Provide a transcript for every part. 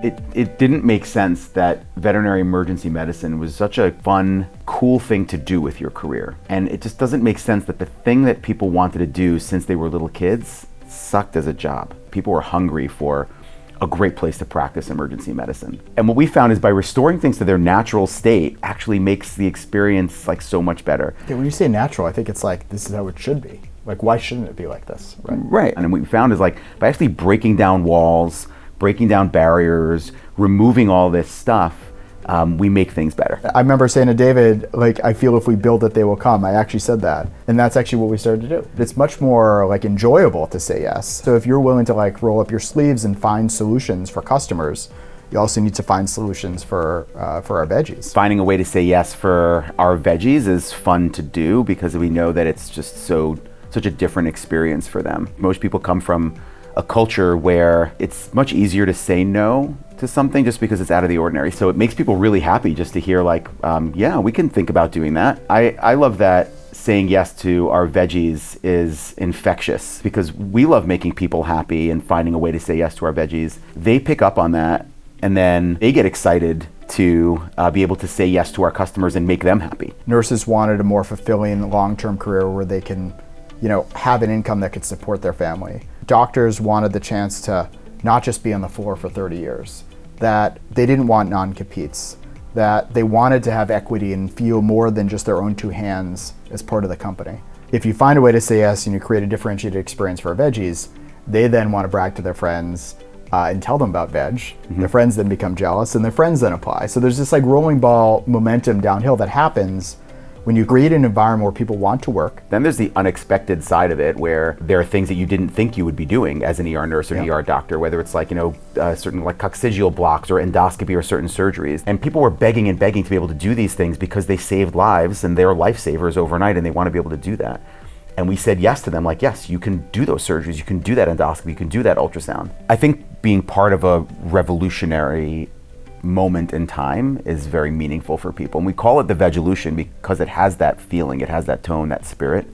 It didn't make sense that veterinary emergency medicine was such a fun, cool thing to do with your career. And it just doesn't make sense that the thing that people wanted to do since they were little kids sucked as a job. People were hungry for a great place to practice emergency medicine. And what we found is by restoring things to their natural state actually makes the experience like so much better. Yeah, when you say natural, I think it's like, this is how it should be. Like, why shouldn't it be like this, right? Right, and what we found is like, by actually breaking down walls, breaking down barriers, removing all this stuff, we make things better. I remember saying to David, like, I feel if we build it, they will come. I actually said that. And that's actually what we started to do. It's much more like enjoyable to say yes. So if you're willing to like roll up your sleeves and find solutions for customers, you also need to find solutions for our veggies. Finding a way to say yes for our veggies is fun to do because we know that it's just such a different experience for them. Most people come from a culture where it's much easier to say no to something just because it's out of the ordinary. So it makes people really happy just to hear like, yeah, we can think about doing that. I love that saying yes to our veggies is infectious because we love making people happy and finding a way to say yes to our veggies. They pick up on that and then they get excited to be able to say yes to our customers and make them happy. Nurses wanted a more fulfilling long-term career where they can, have an income that could support their family. Doctors wanted the chance to not just be on the floor for 30 years, that they didn't want non-competes, that they wanted to have equity and feel more than just their own two hands as part of the company. If you find a way to say yes and you create a differentiated experience for our veggies, they then want to brag to their friends and tell them about veg. Mm-hmm. Their friends then become jealous and their friends then apply. So there's this like rolling ball momentum downhill that happens when you create an environment where people want to work. Then there's the unexpected side of it where there are things that you didn't think you would be doing as an ER nurse or an ER doctor, whether it's like, certain like coccygeal blocks or endoscopy or certain surgeries. And people were begging and begging to be able to do these things because they saved lives and they're lifesavers overnight and they want to be able to do that. And we said yes to them, like, yes, you can do those surgeries, you can do that endoscopy, you can do that ultrasound. I think being part of a revolutionary moment in time is very meaningful for people. And we call it the Vegelution because it has that feeling, it has that tone, that spirit,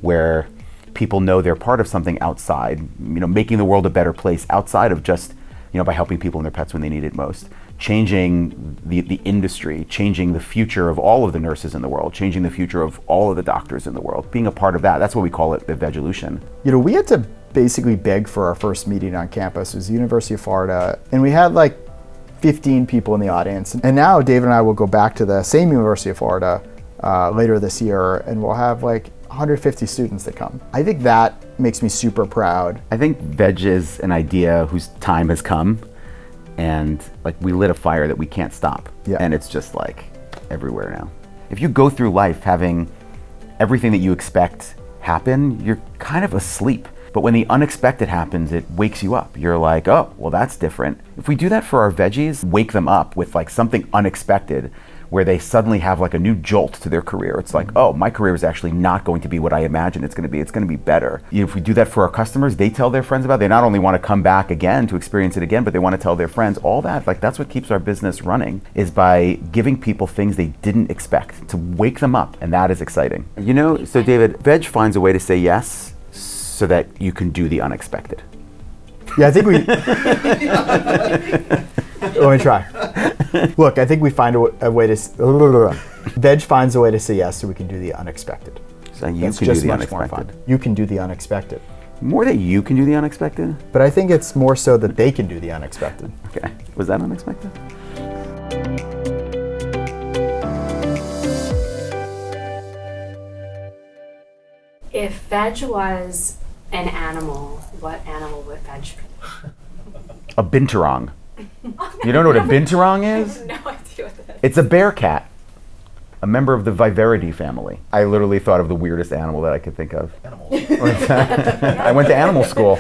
where people know they're part of something outside, making the world a better place outside of just, by helping people and their pets when they need it most. Changing the industry, changing the future of all of the nurses in the world, changing the future of all of the doctors in the world. Being a part of that's what we call it, the Vegelution. We had to basically beg for our first meeting on campus. It was the University of Florida, and we had like 15 people in the audience. And now David and I will go back to the same University of Florida later this year, and we'll have like 150 students that come. I think that makes me super proud. I think veg is an idea whose time has come, and like we lit a fire that we can't stop. Yeah. And it's just like everywhere now. If you go through life having everything that you expect happen, you're kind of asleep. But when the unexpected happens, it wakes you up. You're like, oh, well, that's different. If we do that for our veggies, wake them up with like something unexpected where they suddenly have like a new jolt to their career. It's like, oh, my career is actually not going to be what I imagined it's going to be. It's going to be better. If we do that for our customers, they tell their friends about it. They not only want to come back again to experience it again, but they want to tell their friends. All that, like that's what keeps our business running, is by giving people things they didn't expect, to wake them up. And that is exciting. So David, veg finds a way to say yes so that you can do the unexpected. Yeah, I think we... Let me try. Look, I think we find a way to... Veg finds a way to say yes so we can do the unexpected. So you can do the unexpected. More fun. You can do the unexpected. More that you can do the unexpected? But I think it's more so that they can do the unexpected. Okay. Was that unexpected? If veg was an animal, what animal would veg be? A binturong. You don't know what a binturong is? I have no idea what that is. It's a bear cat, a member of the Viveridae family. I literally thought of the weirdest animal that I could think of. Animal. I went to animal school.